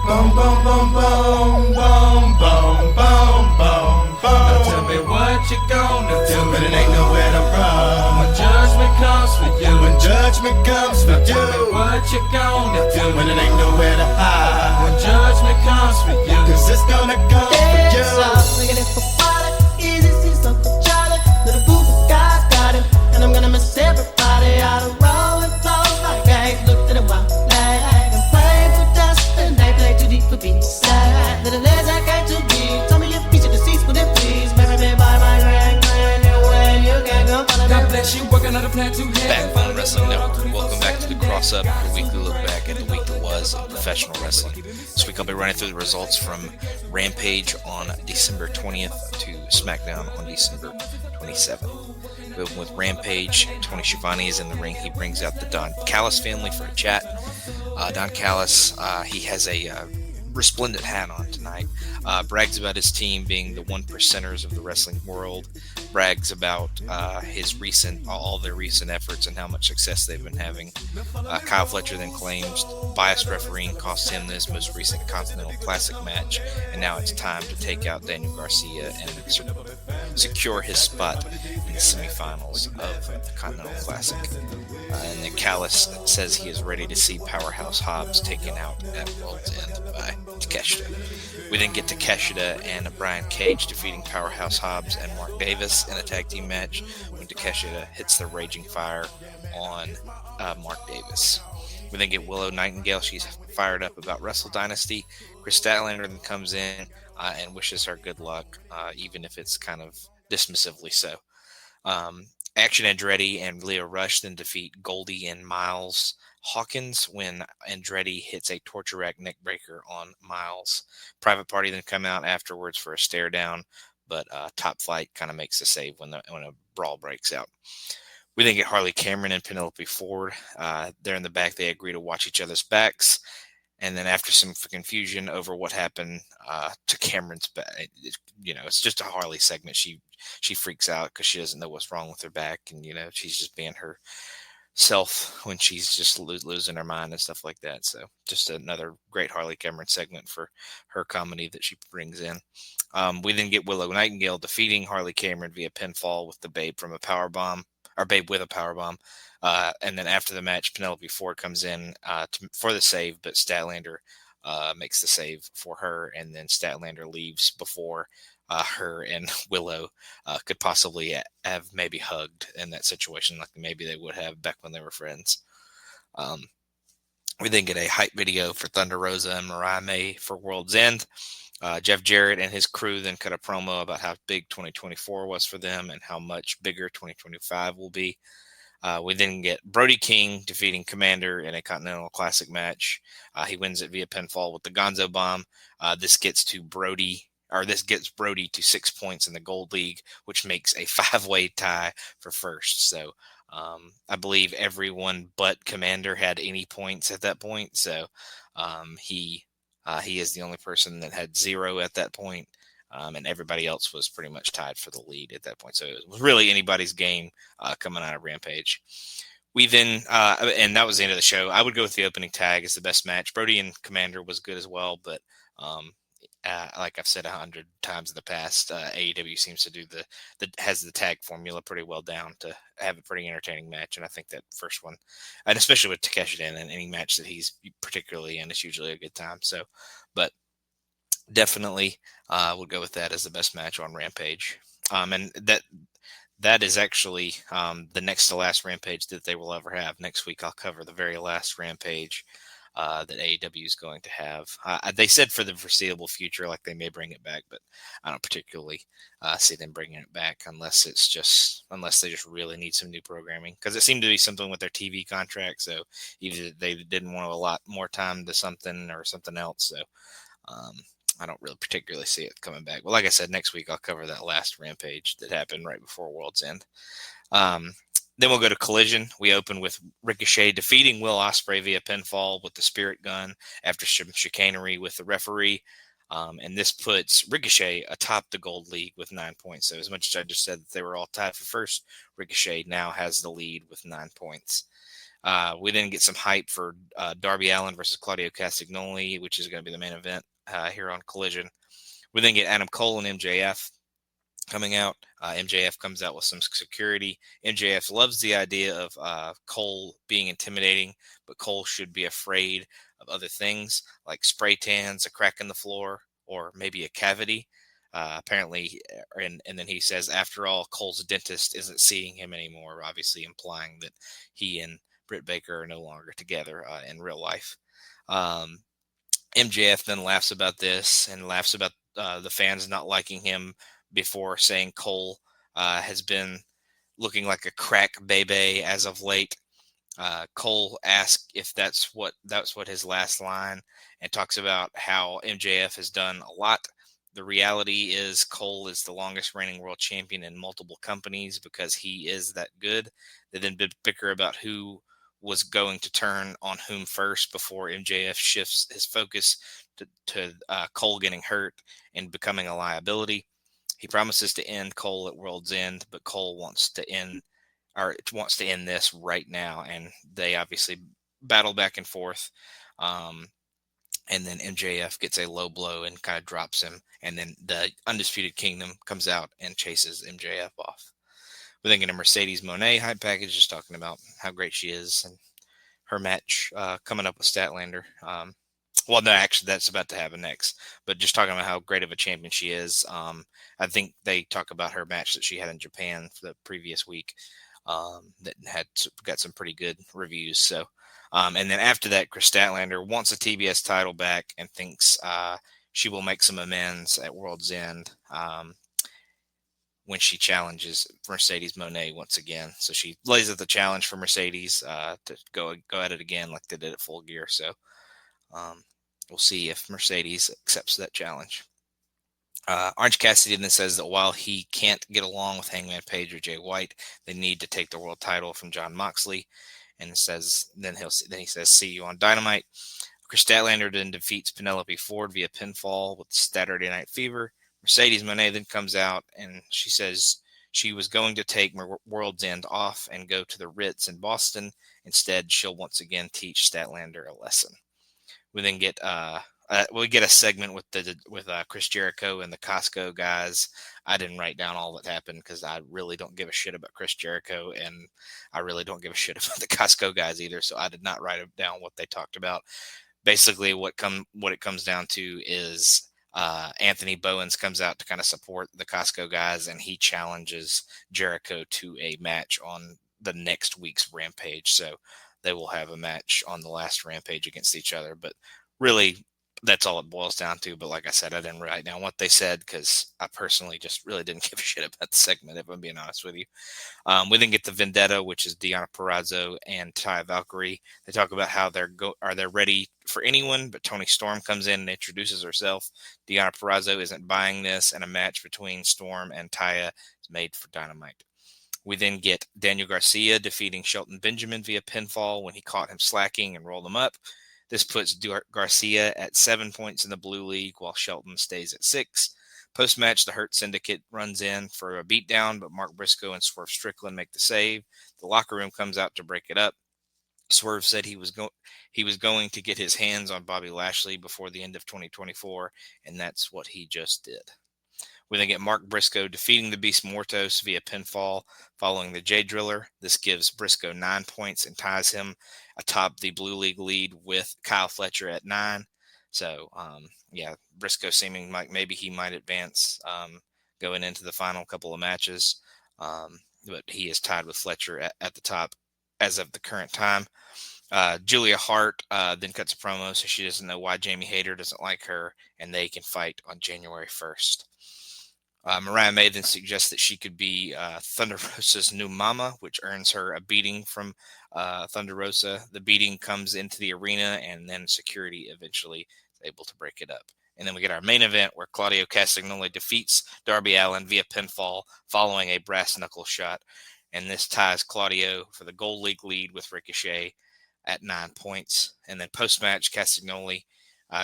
Boom, boom, boom, boom, boom, boom, boom, boom, boom. Now tell me what you gonna do, but it ain't nowhere to run. When judgment comes for you, when judgment comes for you, tell me what you gonna do, when it ain't nowhere to hide. When judgment comes for you, 'cause it's gonna come for you. Making it for water, easy, see something Charlie. Little boo guy's got him, and I'm gonna miss everybody out of row and flows like eggs. Looked at a wild lag and played for dust, and they play too deep for being sad. Little legs I got to be. Tell me your feature deceased, would it please? Marry me by my grand, when you can go follow God bless you, working on a plan to heaven. Back on Wrestling Network. Welcome back to the CrosUp, your weekly look back at the week that was in professional wrestling. This week I'll be running through the results from Rampage on December 20th to SmackDown on December 27th. We open with Rampage. Tony Schiavone is in the ring. He brings out the Don Callis family for a chat. Don Callis, he has a resplendent hat on tonight. Brags about his team being the 1%ers of the wrestling world. Brags about all their recent efforts and how much success they've been having. Kyle Fletcher then claims biased refereeing cost him this most recent Continental Classic match, and now it's time to take out Daniel Garcia and secure his spot in the semifinals of the Continental Classic. And then Callis says he is ready to see Powerhouse Hobbs taken out at World's End by Takeshita. We then get Takeshita and Brian Cage defeating Powerhouse Hobbs and Mark Davis in a tag team match when Takeshita hits the Raging Fire on Mark Davis. We then get Willow Nightingale. She's fired up about Wrestle Dynasty. Chris Statlander then comes in and wishes her good luck, even if it's kind of dismissively so. Action Andretti and Leo Rush then defeat Goldie and Miles Hawkins when Andretti hits a torture rack neckbreaker on Miles. Private Party then come out afterwards for a stare down, but Top Flight kind of makes the save when a brawl breaks out. We then get Harley Cameron and Penelope Ford. They're in the back. They agree to watch each other's backs. And then after some confusion over what happened to Cameron's back, it's just a Harley segment. She freaks out because she doesn't know what's wrong with her back. And, she's just being herself when she's just losing her mind and stuff like that. So just another great Harley Cameron segment for her comedy that she brings in. We then get Willow Nightingale defeating Harley Cameron via pinfall with the Babe with a powerbomb. And then after the match, Penelope Ford comes in for the save, but Statlander makes the save for her, and then Statlander leaves before her and Willow could possibly have maybe hugged in that situation, like maybe they would have back when they were friends. We then get a hype video for Thunder Rosa and Mariah May for World's End. Jeff Jarrett and his crew then cut a promo about how big 2024 was for them and how much bigger 2025 will be. We then get Brody King defeating Commander in a Continental Classic match. He wins it via pinfall with the Gonzo Bomb. This gets Brody to 6 points in the Gold League, which makes a 5-way tie for first. So I believe everyone but Commander had any points at that point. So he is the only person that had 0 at that point. And everybody else was pretty much tied for the lead at that point. So it was really anybody's game coming out of Rampage. We then, and that was the end of the show. I would go with the opening tag as the best match. Brody and Commander was good as well, but like I've said 100 times in the past, AEW seems to do has the tag formula pretty well down to have a pretty entertaining match. And I think that first one, and especially with Takeshita in any match that he's particularly in, is usually a good time. So, but definitely we'll go with that as the best match on Rampage. And that is actually the next to last Rampage that they will ever have. Next week I'll cover the very last Rampage that AEW is going to have. They said for the foreseeable future, like they may bring it back, but I don't particularly see them bringing it back unless they just really need some new programming, because it seemed to be something with their TV contract. So either they didn't want a lot more time to something or something else. So I don't really particularly see it coming back. But like I said, next week I'll cover that last Rampage that happened right before World's End. Then we'll go to Collision. We open with Ricochet defeating Will Ospreay via pinfall with the Spirit Gun after some chicanery with the referee. And this puts Ricochet atop the Gold League with 9 points. So as much as I just said that they were all tied for first, Ricochet now has the lead with 9 points. We then get some hype for Darby Allin versus Claudio Castagnoli, which is going to be the main event here on Collision. We then get Adam Cole and MJF coming out. MJF comes out with some security. MJF loves the idea of Cole being intimidating, but Cole should be afraid of other things like spray tans, a crack in the floor, or maybe a cavity. Apparently, and then he says, after all, Cole's dentist isn't seeing him anymore, obviously implying that he and Britt Baker are no longer together in real life. MJF then laughs about this and laughs about the fans not liking him before saying Cole has been looking like a crack baby as of late. Cole asks if that's what his last line, and talks about how MJF has done a lot. The reality is Cole is the longest reigning world champion in multiple companies because he is that good. They then bicker about who was going to turn on whom first before MJF shifts his focus to Cole getting hurt and becoming a liability. He promises to end Cole at World's End, but Cole wants to end this right now, and they obviously battle back and forth. And then MJF gets a low blow and kind of drops him, and then the Undisputed Kingdom comes out and chases MJF off. We then get a Mercedes Moné hype package, just talking about how great she is and her match coming up with Statlander. Well, no, actually, that's about to happen next. But just talking about how great of a champion she is. I think they talk about her match that she had in Japan for the previous week that got some pretty good reviews. So, and then after that, Chris Statlander wants a TBS title back and thinks she will make some amends at World's End when she challenges Mercedes Moné once again. So she lays out the challenge for Mercedes to go at it again like they did at Full Gear. So we'll see if Mercedes accepts that challenge. Orange Cassidy then says that while he can't get along with Hangman Page or Jay White, they need to take the world title from Jon Moxley. And he says, see you on Dynamite. Chris Statlander then defeats Penelope Ford via pinfall with Saturday Night Fever. Mercedes Moné then comes out and she says she was going to take World's End off and go to the Ritz in Boston. Instead, she'll once again teach Statlander a lesson. We then get we get a segment with Chris Jericho and the Costco guys. I didn't write down all that happened because I really don't give a shit about Chris Jericho, and I really don't give a shit about the Costco guys either. So I did not write down what they talked about. Basically, what it comes down to is Anthony Bowens comes out to kind of support the Costco guys, and he challenges Jericho to a match on the next week's Rampage. So they will have a match on the last Rampage against each other. But really, that's all it boils down to. But like I said, I didn't write down what they said because I personally just really didn't give a shit about the segment, if I'm being honest with you. We then get the Vendetta, which is Deonna Purrazzo and Taya Valkyrie. They talk about how they're ready for anyone, but Toni Storm comes in and introduces herself. Deonna Purrazzo isn't buying this, and a match between Storm and Taya is made for Dynamite. We then get Daniel Garcia defeating Shelton Benjamin via pinfall when he caught him slacking and rolled him up. This puts Garcia at 7 points in the Blue League while Shelton stays at 6. Post-match, the Hurt Syndicate runs in for a beatdown, but Mark Briscoe and Swerve Strickland make the save. The locker room comes out to break it up. Swerve said he was going to get his hands on Bobby Lashley before the end of 2024, and that's what he just did. We then get Mark Briscoe defeating the Beast Mortos via pinfall following the J Driller. This gives Briscoe 9 points and ties him atop the Blue League lead with Kyle Fletcher at 9. So, Briscoe seeming like maybe he might advance going into the final couple of matches. But he is tied with Fletcher at the top as of the current time. Julia Hart then cuts a promo, so she doesn't know why Jamie Hayter doesn't like her, and they can fight on January 1st. Mariah May then suggests that she could be Thunder Rosa's new mama, which earns her a beating from Thunder Rosa. The beating comes into the arena, and then security eventually is able to break it up. And then we get our main event where Claudio Castagnoli defeats Darby Allin via pinfall following a brass knuckle shot. And this ties Claudio for the Gold League lead with Ricochet at 9 points. And then post-match, Castagnoli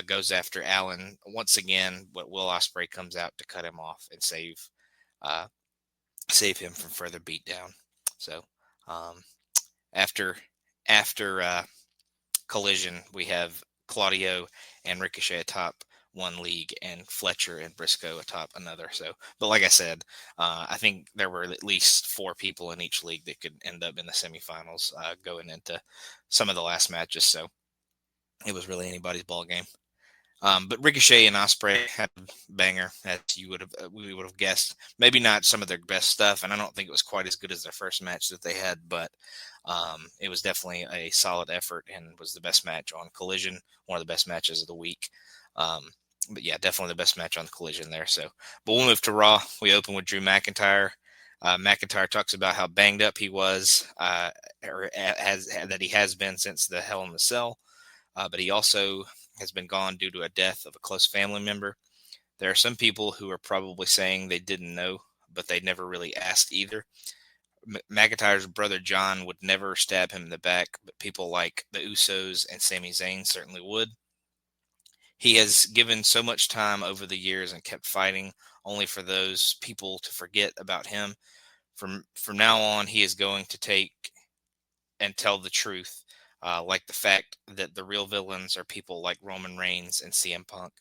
goes after Allin once again, but Will Ospreay comes out to cut him off and save him from further beatdown. So after after Collision, we have Claudio and Ricochet atop one league, and Fletcher and Briscoe atop another. So, but like I said, I think there were at least 4 people in each league that could end up in the semifinals going into some of the last matches. So it was really anybody's ball game. But Ricochet and Ospreay had a banger, as we would have guessed. Maybe not some of their best stuff, and I don't think it was quite as good as their first match that they had, but it was definitely a solid effort and was the best match on Collision, one of the best matches of the week. But yeah, definitely the best match on the Collision there. So, but we'll move to Raw. We open with Drew McIntyre. McIntyre talks about how banged up he was, or that he has been since the Hell in the Cell. But he also has been gone due to a death of a close family member. There are some people who are probably saying they didn't know, but they never really asked either. McIntyre's brother John would never stab him in the back, but people like the Usos and Sami Zayn certainly would. He has given so much time over the years and kept fighting, only for those people to forget about him. From now on, he is going to take and tell the truth, like the fact that the real villains are people like Roman Reigns and CM Punk.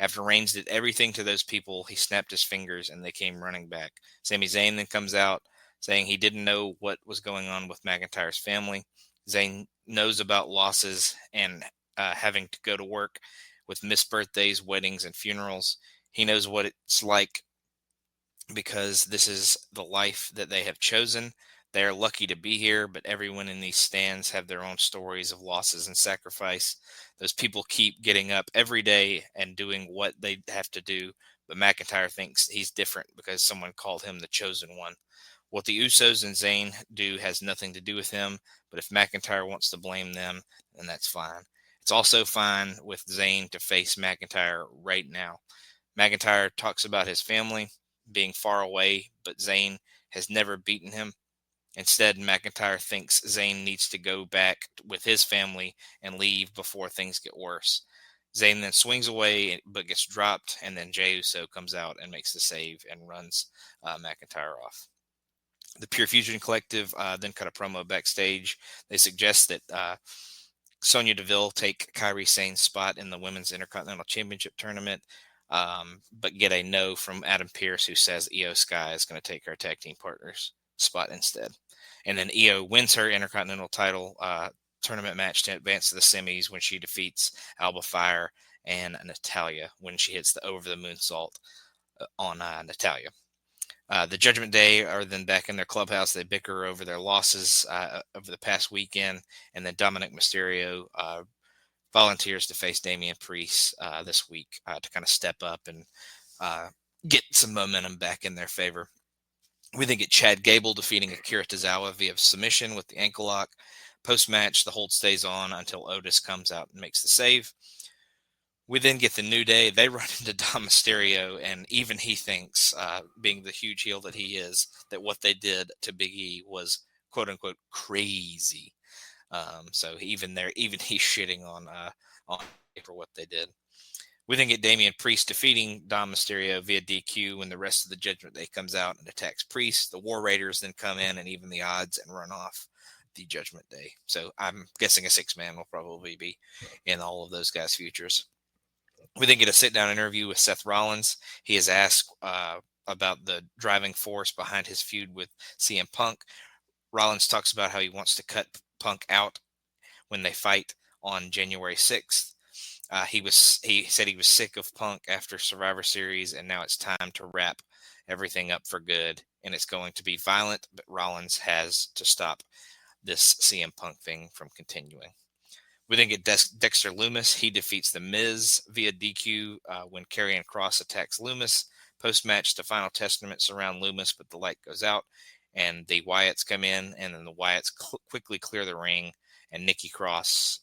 After Reigns did everything to those people, he snapped his fingers and they came running back. Sami Zayn then comes out saying he didn't know what was going on with McIntyre's family. Zayn knows about losses and having to go to work with missed birthdays, weddings, and funerals. He knows what it's like because this is the life that they have chosen. They are lucky to be here, but everyone in these stands have their own stories of losses and sacrifice. Those people keep getting up every day and doing what they have to do, but McIntyre thinks he's different because someone called him the chosen one. What the Usos and Zayn do has nothing to do with him, but if McIntyre wants to blame them, then that's fine. It's also fine with Zayn to face McIntyre right now. McIntyre talks about his family being far away, but Zayn has never beaten him. Instead, McIntyre thinks Zayn needs to go back with his family and leave before things get worse. Zayn then swings away but gets dropped, and then Jey Uso comes out and makes the save and runs McIntyre off. The Pure Fusion Collective then cut a promo backstage. They suggest that Sonya Deville take Kairi Sane's spot in the Women's Intercontinental Championship tournament, but get a no from Adam Pearce, who says Io Sky is going to take her tag team partner's spot instead. And then Io wins her Intercontinental title tournament match to advance to the semis when she defeats Alba Fire and Natalya when she hits the over the moonsault on Natalya. The Judgment Day are then back in their clubhouse. They bicker over their losses over the past weekend, and then Dominic Mysterio volunteers to face Damian Priest this week to kind of step up and get some momentum back in their favor. We then get Chad Gable defeating Akira Tozawa via submission with the ankle lock. Post-match, the hold stays on until Otis comes out and makes the save. We then get the New Day. They run into Dom Mysterio, and even he thinks, being the huge heel that he is, that what they did to Big E was quote-unquote crazy. So even he's shitting on for what they did. We then get Damian Priest defeating Dom Mysterio via DQ when the rest of the Judgment Day comes out and attacks Priest. The War Raiders then come in and even the odds and run off the Judgment Day. So I'm guessing a 6-man will probably be in all of those guys' futures. We then get a sit-down interview with Seth Rollins. He is asked about the driving force behind his feud with CM Punk. Rollins talks about how he wants to cut Punk out when they fight on January 6th. He said he was sick of Punk after Survivor Series, and now it's time to wrap everything up for good, and it's going to be violent, but Rollins has to stop this CM Punk thing from continuing. We then get Dexter Lumis. He defeats The Miz via DQ when Karrion Kross attacks Lumis. Post-match, the Final Testament surround Lumis, but the light goes out, and the Wyatts come in, and then the Wyatts quickly clear the ring, and Nikki Cross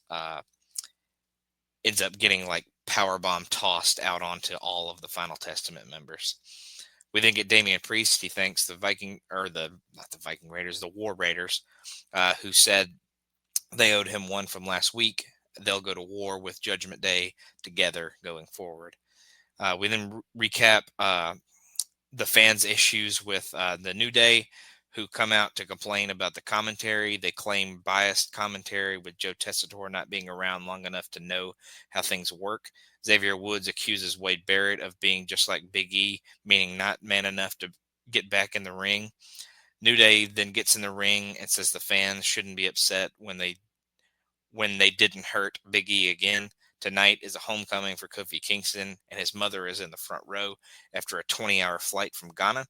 ends up getting like powerbomb tossed out onto all of the Final Testament members. We then get Damian Priest. He thanks the War Raiders, who said they owed him one from last week. They'll go to war with Judgment Day together going forward. We then recap the fans' issues with the New Day. who come out to complain about the commentary. They claim biased commentary with Joe Tessitore not being around long enough to know how things work. Xavier Woods accuses Wade Barrett of being just like Big E, meaning not man enough to get back in the ring. New Day then gets in the ring and says the fans shouldn't be upset when they didn't hurt Big E again. Tonight is a homecoming for Kofi Kingston, and his mother is in the front row after a 20-hour flight from Ghana.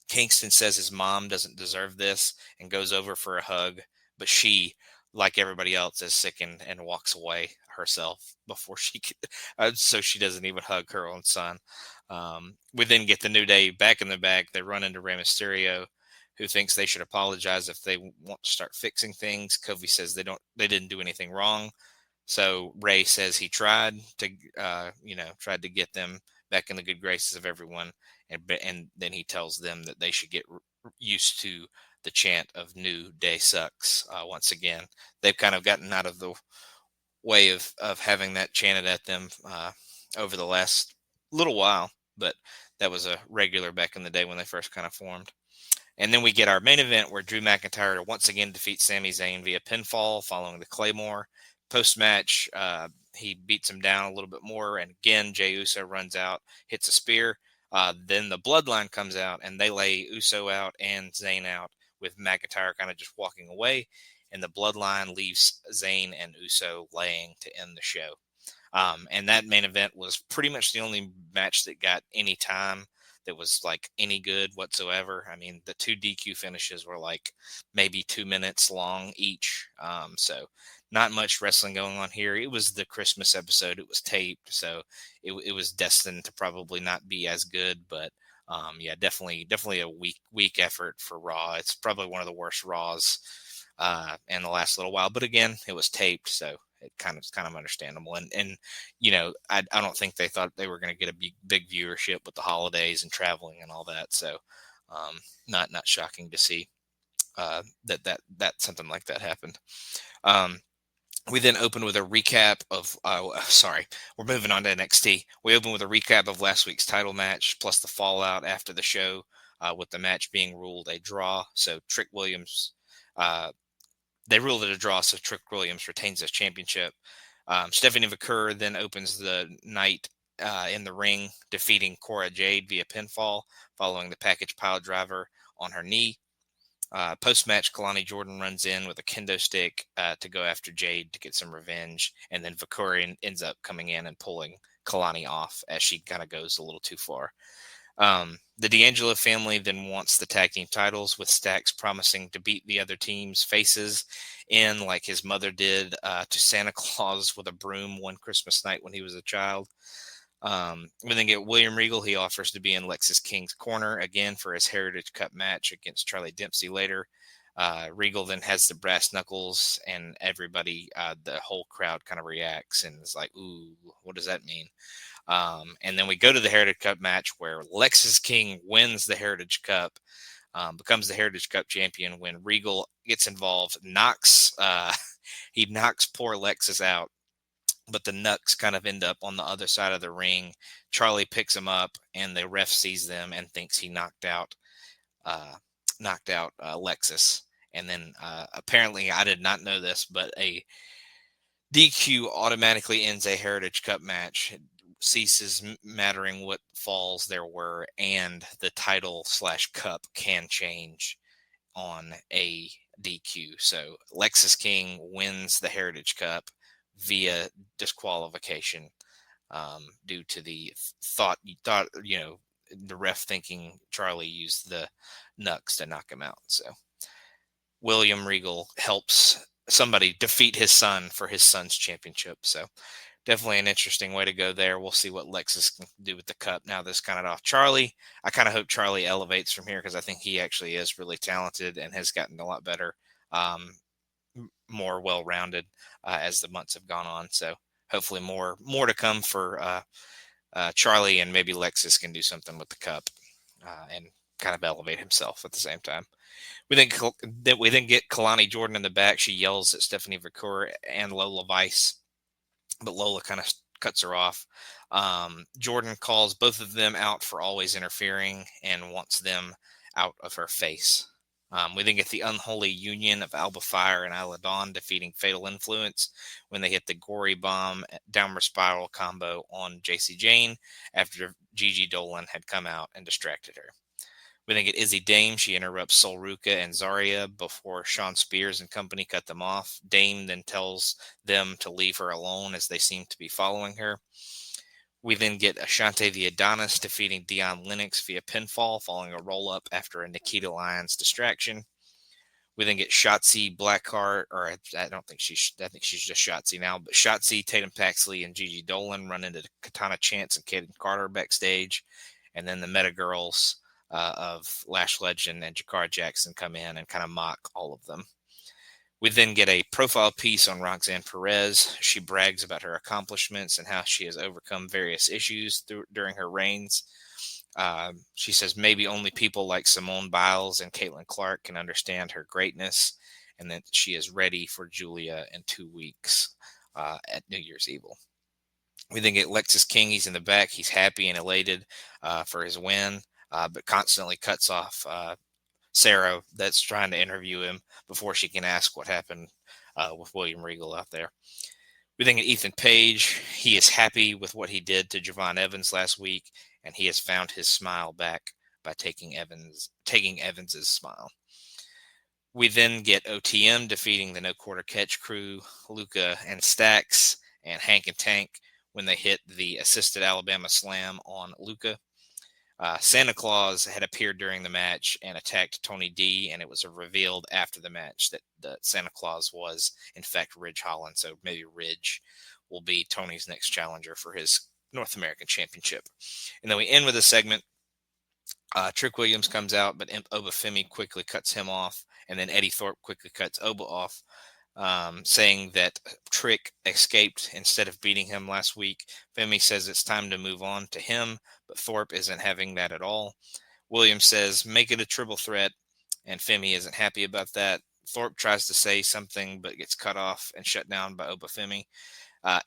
Kingston says his mom doesn't deserve this and goes over for a hug, but she, like everybody else, is sickened and walks away herself before she could, so she doesn't even hug her own son. We then get the New Day back in the back. They run into Rey Mysterio, who thinks they should apologize if they want to start fixing things. Kofi says they didn't do anything wrong. So Ray says he tried to get them back in the good graces of everyone, and then he tells them that they should get used to the chant of "New Day sucks." Once again, they've kind of gotten out of the way of having that chanted at them over the last little while, but that was a regular back in the day when they first kind of formed. And then we get our main event where Drew McIntyre once again defeats Sami Zayn via pinfall following the Claymore. Post-match, he beats him down a little bit more, and again, Jey Uso runs out, hits a spear. Then the Bloodline comes out, and they lay Uso out and Zayn out, with McIntyre kind of just walking away, and the Bloodline leaves Zayn and Uso laying to end the show. And that main event was pretty much the only match that got any time that was like any good whatsoever. I mean, the 2 DQ finishes were like maybe 2 minutes long each. So not much wrestling going on here. It was the Christmas episode. It was taped, so it was destined to probably not be as good. But yeah, definitely a weak effort for Raw. It's probably one of the worst Raws in the last little while. But again, it was taped, so it's kind of understandable. And I don't think they thought they were going to get a big viewership with the holidays and traveling and all that. So not shocking to see that something like that happened. We then open with a recap of, we're moving on to NXT. We open with a recap of last week's title match, plus the fallout after the show, with the match being ruled a draw. So Trick Williams, they ruled it a draw, so Trick Williams retains his championship. Stephanie McCurr then opens the night in the ring, defeating Cora Jade via pinfall, following the package pile driver on her knee. Post-match, Kalani Jordan runs in with a kendo stick to go after Jade to get some revenge, and then Victoria ends up coming in and pulling Kalani off as she kind of goes a little too far. The D'Angelo family then wants the tag team titles, with Stacks promising to beat the other team's faces in, like his mother did to Santa Claus with a broom one Christmas night when he was a child. We then get William Regal. He offers to be in Lexis King's corner again for his Heritage Cup match against Charlie Dempsey later. Regal then has the brass knuckles, and everybody, the whole crowd kind of reacts and is like, ooh, what does that mean? And then we go to the Heritage Cup match where Lexis King wins the Heritage Cup, becomes the Heritage Cup champion when Regal gets involved, he knocks poor Lexis out. But the Knucks kind of end up on the other side of the ring. Charlie picks him up, and the ref sees them and thinks he knocked out Lexis. And then apparently, I did not know this, but a DQ automatically ends a Heritage Cup match. It ceases mattering what falls there were, and the title/cup can change on a DQ. So Lexis King wins the Heritage Cup via disqualification due to the the ref thinking Charlie used the Knucks to knock him out. So William Regal helps somebody defeat his son for his son's championship. So definitely an interesting way to go there. We'll see what Lexis can do with the cup now that's kind of off Charlie. I kind of hope Charlie elevates from here, because I think he actually is really talented and has gotten a lot better. More well-rounded as the months have gone on. So hopefully more to come for Charlie, and maybe Lexis can do something with the cup and kind of elevate himself at the same time. We then get Kalani Jordan in the back. She yells at Stephanie Vacour and Lola Vice, but Lola kind of cuts her off. Jordan calls both of them out for always interfering and wants them out of her face. We then get the unholy union of Alba Fire and Isla Dawn defeating Fatal Influence when they hit the Gory Bomb downward spiral combo on JC Jane after Gigi Dolan had come out and distracted her. We then get Izzy Dame. She interrupts Sol Ruca and Zarya before Sean Spears and company cut them off. Dame then tells them to leave her alone as they seem to be following her. We then get Ashante the Adonis defeating Dion Lennox via pinfall following a roll-up after a Nikita Lyons distraction. We then get Shotzi Blackheart, or I think she's just Shotzi now, but Shotzi, Tatum Paxley, and Gigi Dolan run into Katana Chance and Kaden Carter backstage. And then the Meta Girls of Lash Legend and Jakara Jackson come in and kind of mock all of them. We then get a profile piece on Roxanne Perez. She brags about her accomplishments and how she has overcome various issues during her reigns. She says maybe only people like Simone Biles and Caitlin Clark can understand her greatness, and that she is ready for Julia in 2 weeks at New Year's Evil. We then get Lexus King. He's in the back. He's happy and elated for his win, but constantly cuts off Sarah that's trying to interview him before she can ask what happened with William Regal out there. We then get Ethan Page. He is happy with what he did to Javon Evans last week, and he has found his smile back by taking Evans's smile. We then get OTM defeating the No Quarter Catch crew, Luca and Stax, and Hank and Tank when they hit the assisted Alabama Slam on Luca. Santa Claus had appeared during the match and attacked Tony D, and it was revealed after the match that Santa Claus was, in fact, Ridge Holland. So maybe Ridge will be Tony's next challenger for his North American Championship. And then we end with a segment. Trick Williams comes out, but Oba Femi quickly cuts him off, and then Eddie Thorpe quickly cuts Oba off, saying that Trick escaped instead of beating him last week. Femi says it's time to move on to him, but Thorpe isn't having that at all. Williams says, make it a triple threat, and Femi isn't happy about that. Thorpe tries to say something, but gets cut off and shut down by Oba Femi.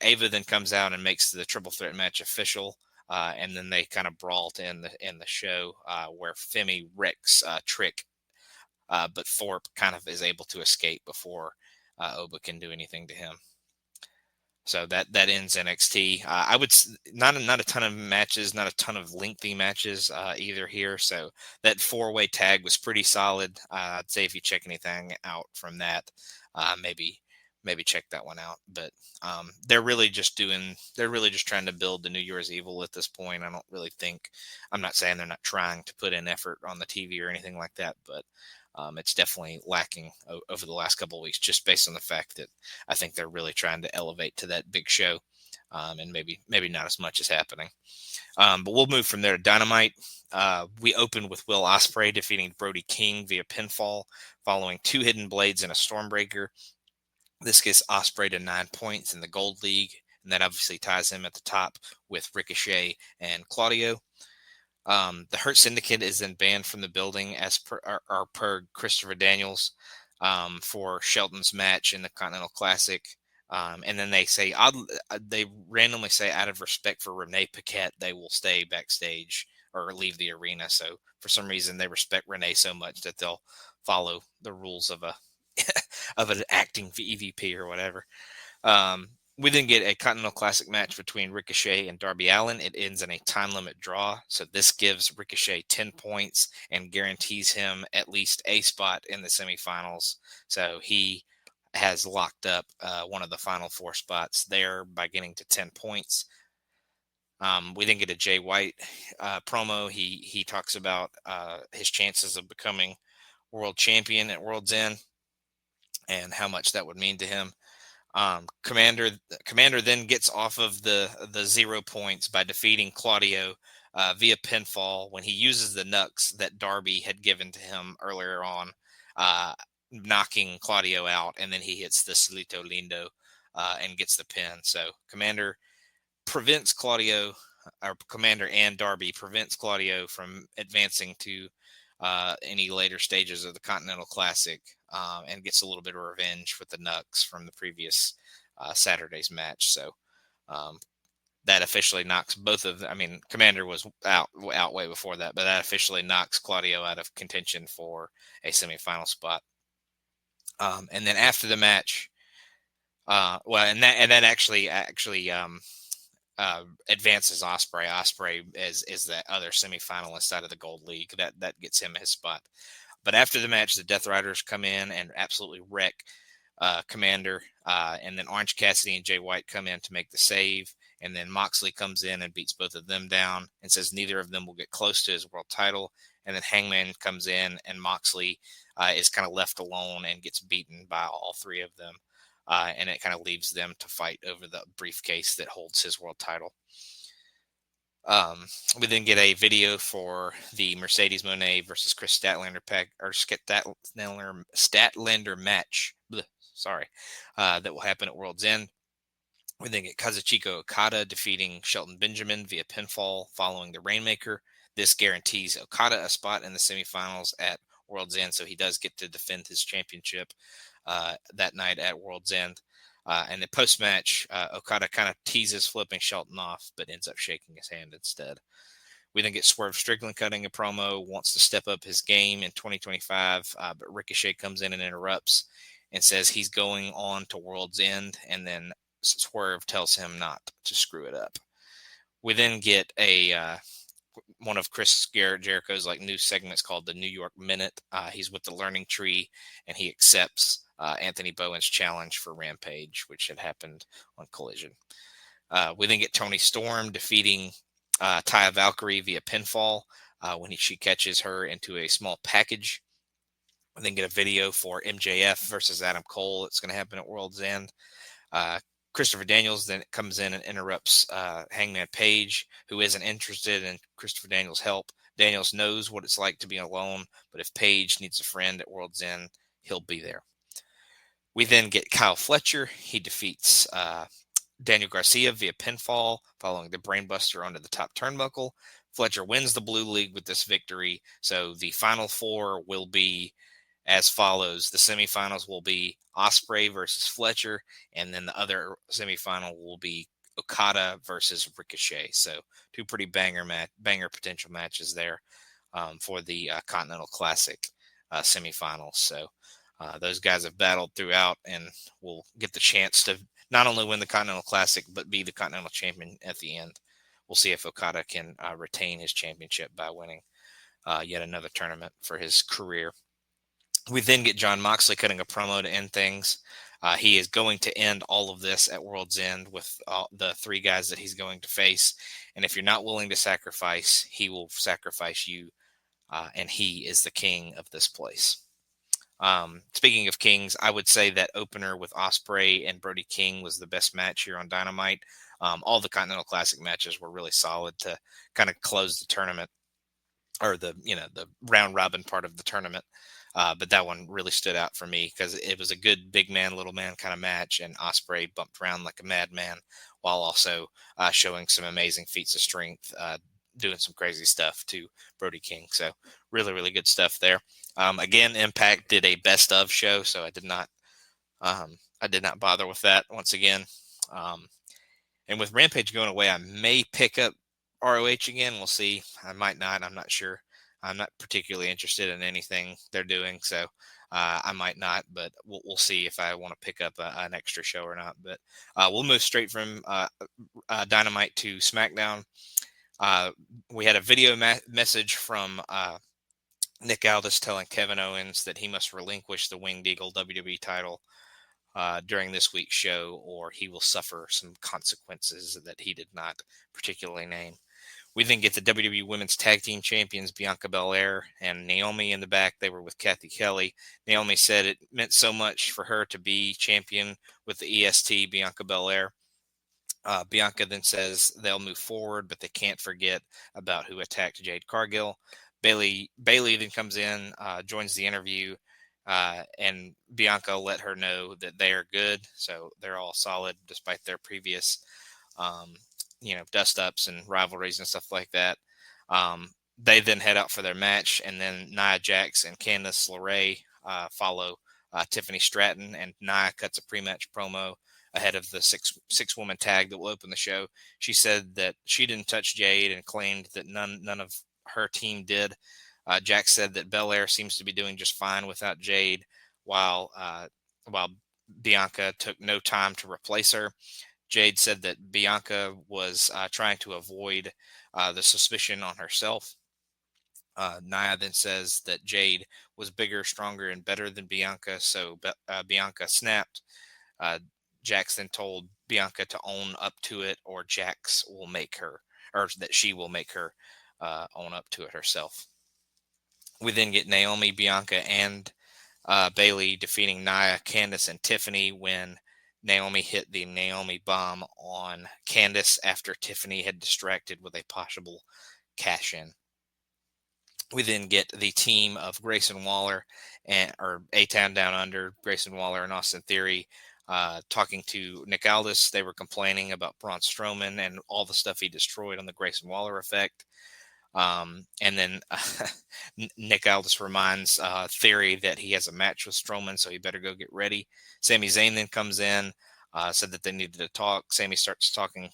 Ava then comes out and makes the triple threat match official, and then they kind of brawl to end the show where Femi wrecks Trick, but Thorpe kind of is able to escape before Oba can do anything to him. So that ends NXT. I would not a ton of matches, not a ton of lengthy matches either here. So that 4-way tag was pretty solid. I'd say if you check anything out from that, maybe check that one out. But they're really just trying to build the New Year's Evil at this point. I'm not saying they're not trying to put in effort on the TV or anything like that, but it's definitely lacking over the last couple of weeks, just based on the fact that I think they're really trying to elevate to that big show, and maybe not as much is happening. But we'll move from there to Dynamite. We open with Will Ospreay defeating Brody King via pinfall, following 2 hidden blades and a Stormbreaker. This gets Ospreay to 9 points in the Gold League, and that obviously ties him at the top with Ricochet and Claudio. The Hurt Syndicate is then banned from the building as per Christopher Daniels for Shelton's match in the Continental Classic. And then they randomly say out of respect for Renee Paquette, they will stay backstage or leave the arena. So for some reason, they respect Renee so much that they'll follow the rules of an acting EVP or whatever. We then get a Continental Classic match between Ricochet and Darby Allin. It ends in a time limit draw. So this gives Ricochet 10 points and guarantees him at least a spot in the semifinals. So he has locked up one of the final 4 spots there by getting to 10 points. We then get a Jay White promo. He talks about his chances of becoming world champion at World's End and how much that would mean to him. Commander then gets off of the 0 points by defeating Claudio via pinfall when he uses the Nux that Darby had given to him earlier on, knocking Claudio out, and then he hits the Solito Lindo and gets the pin. So Commander and Darby prevents Claudio from advancing to any later stages of the Continental Classic, and gets a little bit of revenge with the Nux from the previous Saturday's match. So that officially knocks both of them. I mean, Commander was out way before that, but that officially knocks Claudio out of contention for a semifinal spot. And then after the match, and then actually advances Osprey. Osprey is the other semifinalist out of the Gold League. That gets him his spot. But after the match, the Death Riders come in and absolutely wreck Commander. And then Orange Cassidy and Jay White come in to make the save. And then Moxley comes in and beats both of them down and says neither of them will get close to his world title. And then Hangman comes in and Moxley is kind of left alone and gets beaten by all three of them. And it kind of leaves them to fight over the briefcase that holds his world title. We then get a video for the Mercedes Moné versus Chris Statlander Statlander match. That will happen at World's End. We then get Kazuchika Okada defeating Shelton Benjamin via pinfall following the Rainmaker. This guarantees Okada a spot in the semifinals at World's End, so he does get to defend his championship that night at World's End. And the post-match, Okada kind of teases flipping Shelton off, but ends up shaking his hand instead. We then get Swerve Strickland cutting a promo, wants to step up his game in 2025, but Ricochet comes in and interrupts and says he's going on to World's End, and then Swerve tells him not to screw it up. We then get one of Chris Jericho's new segments called the New York Minute. He's with the Learning Tree, and he accepts Anthony Bowen's challenge for Rampage, which had happened on Collision. We then get Toni Storm defeating Taya Valkyrie via pinfall when she catches her into a small package. We then get a video for MJF versus Adam Cole. It's going to happen at World's End. Christopher Daniels then comes in and interrupts Hangman Page, who isn't interested in Christopher Daniels' help. Daniels knows what it's like to be alone, but if Page needs a friend at World's End, he'll be there. We then get Kyle Fletcher. He defeats Daniel Garcia via pinfall following the brainbuster onto the top turnbuckle. Fletcher wins the Blue League with this victory, so the final four will be as follows. The semifinals will be Osprey versus Fletcher, and then the other semifinal will be Okada versus Ricochet. So two pretty banger potential matches there for the Continental Classic semifinals. So those guys have battled throughout and will get the chance to not only win the Continental Classic, but be the Continental Champion at the end. We'll see if Okada can retain his championship by winning yet another tournament for his career. We then get Jon Moxley cutting a promo to end things. He is going to end all of this at World's End with the three guys that he's going to face. And if you're not willing to sacrifice, he will sacrifice you. And he is the king of this place. Speaking of kings, I would say that opener with Ospreay and Brody King was the best match here on Dynamite. All the Continental Classic matches were really solid to kind of close the tournament, or the round robin part of the tournament. But that one really stood out for me because it was a good big man, little man kind of match, and Ospreay bumped around like a madman while also showing some amazing feats of strength, doing some crazy stuff to Brody King. So really, really good stuff there. Again, Impact did a best of show, so I did not bother with that once again. And with Rampage going away, I may pick up ROH again. We'll see. I might not. I'm not sure. I'm not particularly interested in anything they're doing, so I might not, but we'll see if I want to pick up an extra show or not. But we'll move straight from Dynamite to SmackDown. We had a video message from Nick Aldis telling Kevin Owens that he must relinquish the Winged Eagle WWE title during this week's show, or he will suffer some consequences that he did not particularly name. We then get the WWE Women's Tag Team Champions, Bianca Belair and Naomi in the back. They were with Kathy Kelly. Naomi said it meant so much for her to be champion with the EST, Bianca Belair. Bianca then says they'll move forward, but they can't forget about who attacked Jade Cargill. Bailey then comes in, joins the interview, and Bianca let her know that they are good. So they're all solid despite their previous dust-ups and rivalries and stuff like that. They then head out for their match, and then Nia Jax and Candice LeRae follow Tiffany Stratton, and Nia cuts a pre-match promo ahead of the six woman tag that will open the show. She said that she didn't touch Jade and claimed that none of her team did. Jax said that Belair seems to be doing just fine without Jade, while Bianca took no time to replace her. Jade said that Bianca was trying to avoid the suspicion on herself. Nia then says that Jade was bigger, stronger, and better than Bianca, so Bianca snapped. Jax then told Bianca to own up to it, or Jax will make her, or that she will make her own up to it herself. We then get Naomi, Bianca, and Bailey defeating Nia, Candice, and Tiffany when Naomi hit the Naomi bomb on Candice after Tiffany had distracted with a possible cash-in. We then get the team of Grayson Waller or A-Town Down Under, Grayson Waller and Austin Theory, talking to Nick Aldis. They were complaining about Braun Strowman and all the stuff he destroyed on the Grayson Waller effect. And then Nick Aldis reminds Theory that he has a match with Strowman, so he better go get ready. Sami Zayn then comes in, said that they needed to talk. Sami starts talking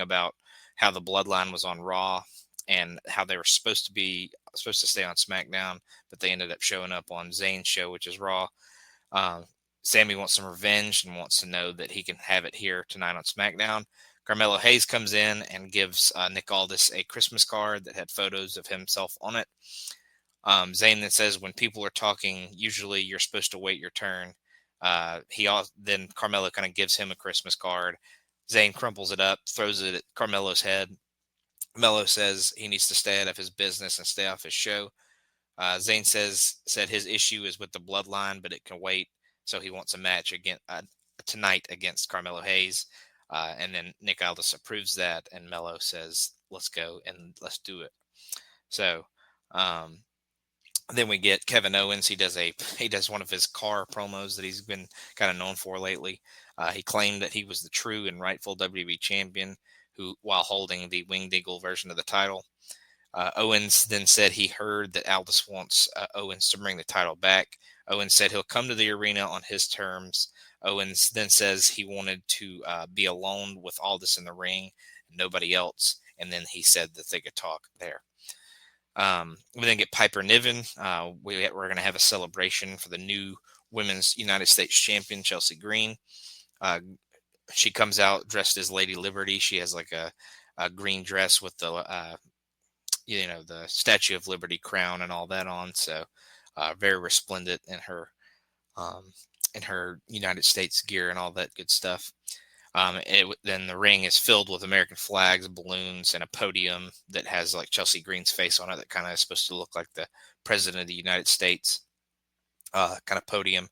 about how the Bloodline was on Raw and how they were supposed to stay on SmackDown, but they ended up showing up on Zayn's show, which is Raw. Sami wants some revenge and wants to know that he can have it here tonight on SmackDown. Carmelo Hayes comes in and gives Nick Aldis a Christmas card that had photos of himself on it. Zayn then says, when people are talking, usually you're supposed to wait your turn. Then Carmelo kind of gives him a Christmas card. Zayn crumples it up, throws it at Carmelo's head. Melo says he needs to stay out of his business and stay off his show. Zayn said his issue is with the Bloodline, but it can wait. So he wants a match again tonight against Carmelo Hayes. And then Nick Aldis approves that, and Melo says, let's go and let's do it. So then we get Kevin Owens. He does one of his car promos that he's been kind of known for lately. He claimed that he was the true and rightful WWE champion while holding the Winged Eagle version of the title. Owens then said he heard that Aldis wants Owens to bring the title back. Owens said he'll come to the arena on his terms. Owens then says he wanted to be alone with Aldis in the ring and nobody else. And then he said that they could talk there. We then get Piper Niven. We're going to have a celebration for the new Women's United States Champion, Chelsea Green. She comes out dressed as Lady Liberty. She has like a green dress with the Statue of Liberty crown and all that on. So very resplendent in her United States gear and all that good stuff. Then the ring is filled with American flags, balloons, and a podium that has like Chelsea Green's face on it that kind of is supposed to look like the President of the United States kind of podium.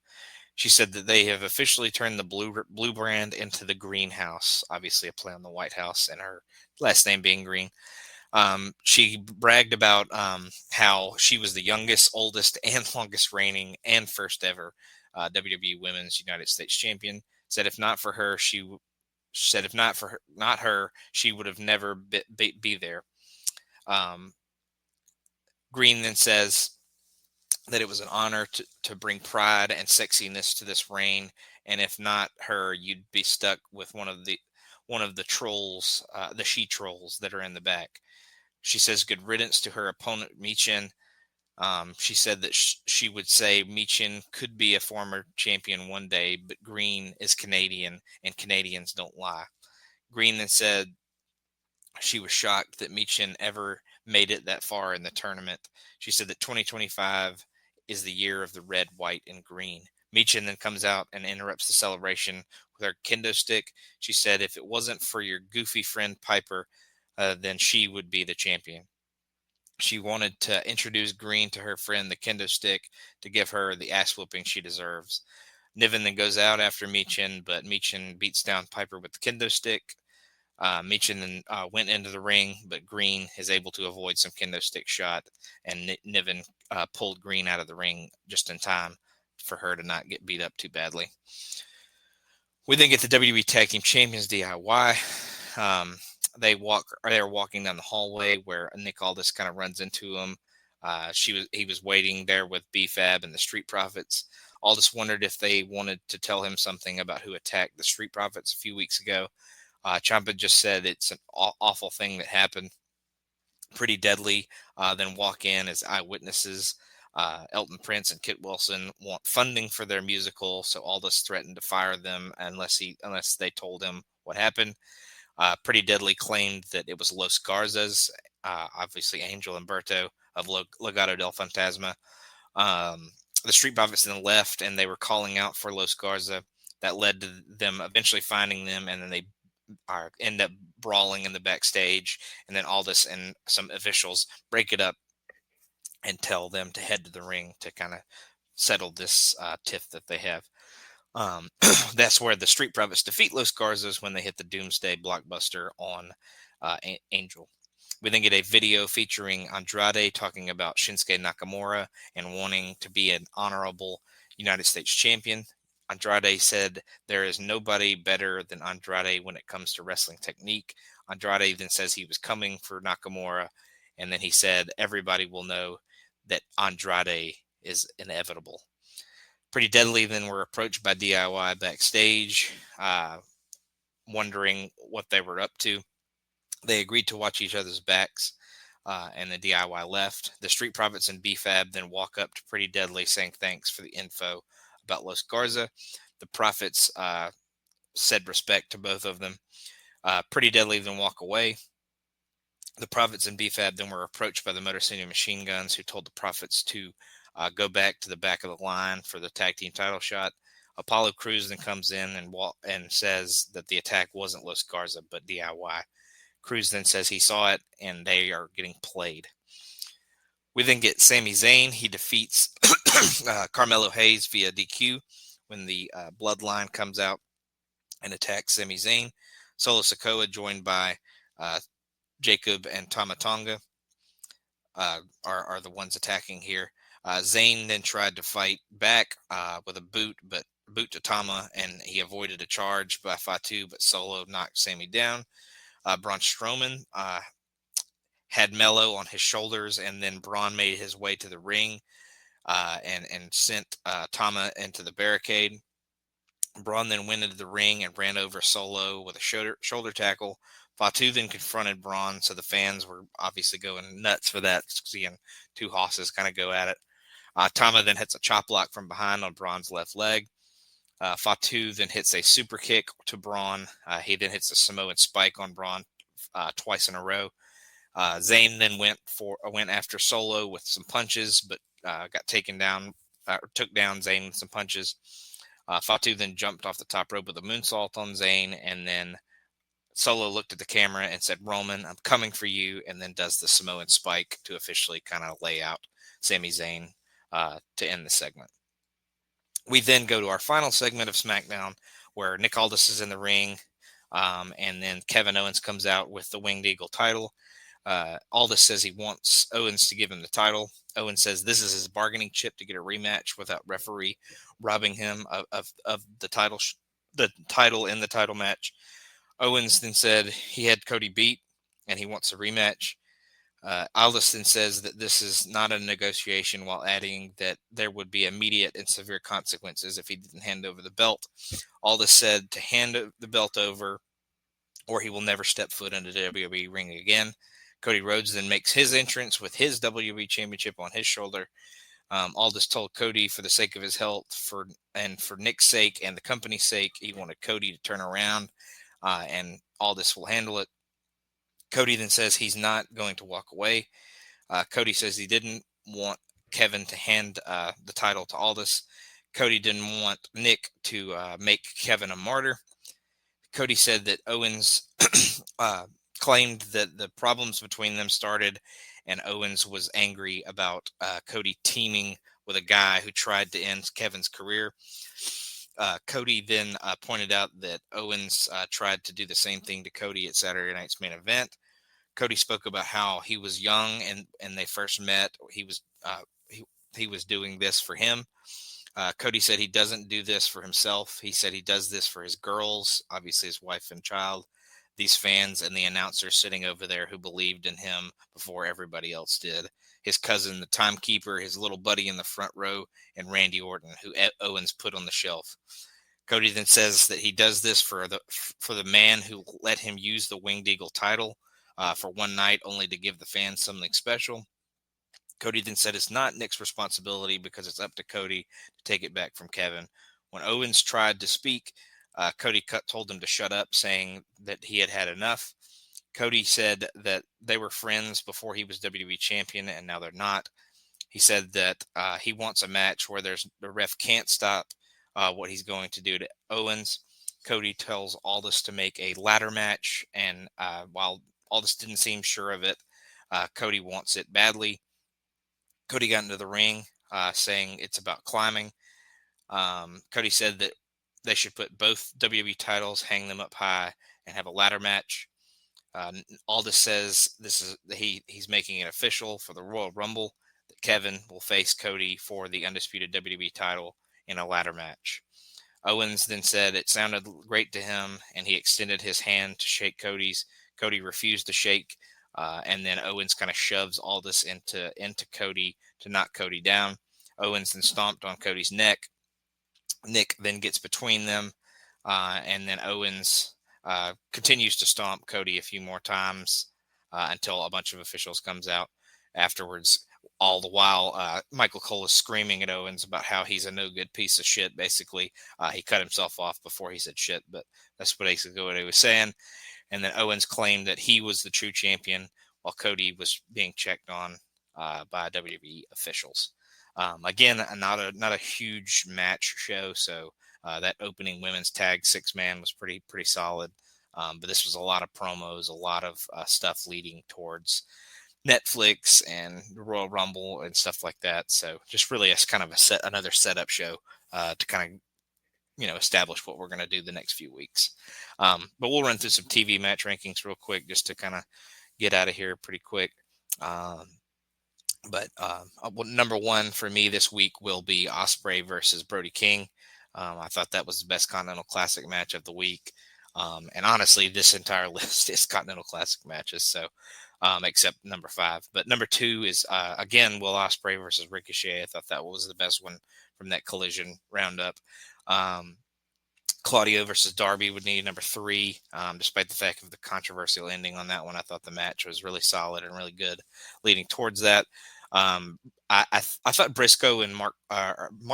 She said that they have officially turned the blue brand into the greenhouse, obviously a play on the White House and her last name being Green. She bragged about how she was the youngest, oldest, and longest reigning and first ever WWE Women's United States Champion. Said if not for her, she would have never be there. Green then says that it was an honor to bring pride and sexiness to this reign, and if not her, you'd be stuck with one of the trolls, the she trolls that are in the back. She says good riddance to her opponent Michin. She said that she would say Michin could be a former champion one day, but Green is Canadian and Canadians don't lie. Green then said she was shocked that Michin ever made it that far in the tournament. She said that 2025 is the year of the red, white, and green. Michin then comes out and interrupts the celebration with her kendo stick. She said if it wasn't for your goofy friend Piper, then she would be the champion. She wanted to introduce Green to her friend, the kendo stick, to give her the ass whooping she deserves. Niven then goes out after Michin, but Michin beats down Piper with the kendo stick. Michin then went into the ring, but Green is able to avoid some kendo stick shot, and Niven pulled Green out of the ring just in time for her to not get beat up too badly. We then get the WWE Tag Team Champions DIY. They are walking down the hallway where Nick Aldis kind of runs into him. He was waiting there with B-Fab and the Street Profits. Aldis wondered if they wanted to tell him something about who attacked the Street Profits a few weeks ago. Ciampa just said it's an awful thing that happened. Pretty Deadly then walk in as eyewitnesses. Elton Prince and Kit Wilson want funding for their musical, so Aldis threatened to fire them unless they told him what happened. Pretty Deadly claimed that it was Los Garzas, obviously Angel and Berto of Legado del Fantasma. The Street Profits then left, and they were calling out for Los Garza. That led to them eventually finding them, and then they end up brawling in the backstage. And then Aldis and some officials break it up and tell them to head to the ring to kind of settle this tiff that they have. That's where the Street Profits defeat Los Garzas when they hit the Doomsday Blockbuster on Angel. We then get a video featuring Andrade talking about Shinsuke Nakamura and wanting to be an honorable United States champion. Andrade said there is nobody better than Andrade when it comes to wrestling technique. Andrade then says he was coming for Nakamura, and then he said everybody will know that Andrade is inevitable. Pretty Deadly then were approached by DIY backstage, wondering what they were up to. They agreed to watch each other's backs, and the DIY left. The Street Profits and BFAB then walk up to Pretty Deadly saying thanks for the info about Los Garza. The Profits said respect to both of them. Pretty Deadly then walk away. The Profits and BFAB then were approached by the Motor City Machine Guns, who told the Profits to go back to the back of the line for the tag team title shot. Apollo Crews then comes in and says that the attack wasn't Los Garza, but DIY. Crews then says he saw it, and they are getting played. We then get Sami Zayn. He defeats Carmelo Hayes via DQ when the Bloodline comes out and attacks Sami Zayn. Solo Sikoa, joined by Jacob and Tama Tonga, are the ones attacking here. Zayn then tried to fight back with a boot to Tama, and he avoided a charge by Fatu, but Solo knocked Sami down. Braun Strowman had Mello on his shoulders, and then Braun made his way to the ring and sent Tama into the barricade. Braun then went into the ring and ran over Solo with a shoulder tackle. Fatu then confronted Braun, so the fans were obviously going nuts for that, seeing two hosses kind of go at it. Tama then hits a chop block from behind on Braun's left leg. Fatu then hits a super kick to Braun. He then hits a Samoan spike on Braun twice in a row. Zayn then went after Solo with some punches, but got taken down, took down Zayn with some punches. Fatu then jumped off the top rope with a moonsault on Zayn, and then Solo looked at the camera and said, "Roman, I'm coming for you," and then does the Samoan spike to officially kind of lay out Sami Zayn to end the segment. We then go to our final segment of SmackDown, where Nick Aldis is in the ring, and then Kevin Owens comes out with the Winged Eagle title. Aldis says he wants Owens to give him the title. Owens says this is his bargaining chip to get a rematch without referee robbing him of the title in the title match. Owens then said he had Cody beat and he wants a rematch. Aldis then says that this is not a negotiation, while adding that there would be immediate and severe consequences if he didn't hand over the belt. Aldis said to hand the belt over or he will never step foot into the WWE ring again. Cody Rhodes then makes his entrance with his WWE Championship on his shoulder. Aldis told Cody for the sake of his health for Nick's sake and the company's sake, he wanted Cody to turn around, and Aldis will handle it. Cody then says he's not going to walk away. Cody says he didn't want Kevin to hand the title to Aldis. Cody didn't want Nick to make Kevin a martyr. Cody said that Owens claimed that the problems between them started, and Owens was angry about Cody teaming with a guy who tried to end Kevin's career. Cody then pointed out that Owens tried to do the same thing to Cody at Saturday Night's Main Event. Cody spoke about how he was young and they first met. He was doing this for him. Cody said he doesn't do this for himself. He said he does this for his girls, obviously his wife and child, these fans and the announcer sitting over there who believed in him before everybody else did. His cousin, the timekeeper, his little buddy in the front row, and Randy Orton, who Owens put on the shelf. Cody then says that he does this for the man who let him use the Winged Eagle title for one night, only to give the fans something special. Cody then said it's not Nick's responsibility because it's up to Cody to take it back from Kevin. When Owens tried to speak, Cody told him to shut up, saying that he had had enough. Cody said that they were friends before he was WWE champion, and now they're not. He said that he wants a match where the ref can't stop what he's going to do to Owens. Cody tells Aldis to make a ladder match, and while Aldis didn't seem sure of it, Cody wants it badly. Cody got into the ring, saying it's about climbing. Cody said that they should put both WWE titles, hang them up high, and have a ladder match. Aldis says he's making it official for the Royal Rumble that Kevin will face Cody for the undisputed WWE title in a ladder match. Owens then said it sounded great to him, and he extended his hand to shake Cody's. Cody refused to shake, and then Owens kind of shoves Aldis into Cody to knock Cody down. Owens then stomped on Cody's neck. Nick then gets between them, and then Owens continues to stomp Cody a few more times until a bunch of officials comes out afterwards. All the while, Michael Cole is screaming at Owens about how he's a no-good piece of shit, basically. He cut himself off before he said shit, but that's basically what he was saying. And then Owens claimed that he was the true champion while Cody was being checked on by WWE officials. Again, not a huge match show, so that opening women's tag 6-man was pretty solid. But this was a lot of promos, a lot of stuff leading towards Netflix and the Royal Rumble and stuff like that. So just really kind of another setup show to kind of establish what we're going to do the next few weeks. But we'll run through some TV match rankings real quick just to kind of get out of here pretty quick. But number one for me this week will be Ospreay versus Brody King. I thought that was the best Continental Classic match of the week. And honestly, this entire list is Continental Classic matches. So, except number 5. But number 2 is, again, Will Ospreay versus Ricochet. I thought that was the best one from that Collision roundup. Claudio versus Darby would need number 3. Despite the fact of the controversial ending on that one, I thought the match was really solid and really good leading towards that. I thought Briscoe and Mark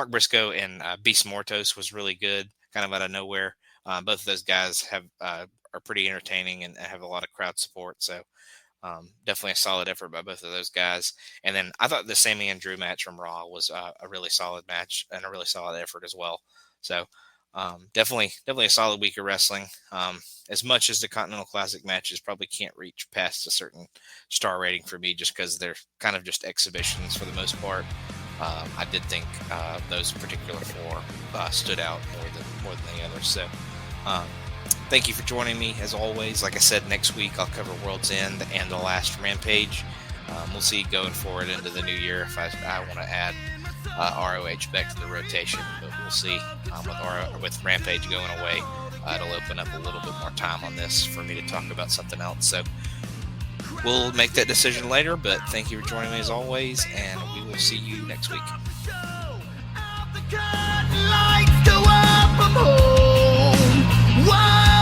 Briscoe and Beast Mortos was really good, kind of out of nowhere. Both of those guys are pretty entertaining and have a lot of crowd support. So definitely a solid effort by both of those guys. And then I thought the Sami and Drew match from Raw was a really solid match and a really solid effort as well. So definitely a solid week of wrestling. As much as the Continental Classic matches probably can't reach past a certain star rating for me just because they're kind of just exhibitions for the most part. I did think those particular 4 stood out more than the others. So thank you for joining me as always. Like I said, next week I'll cover World's End and the last Rampage. We'll see going forward into the new year if I want to add ROH back to the rotation, but we'll see. With Rampage going away, it'll open up a little bit more time on this for me to talk about something else. So we'll make that decision later, but thank you for joining me as always, and we will see you next week. Why?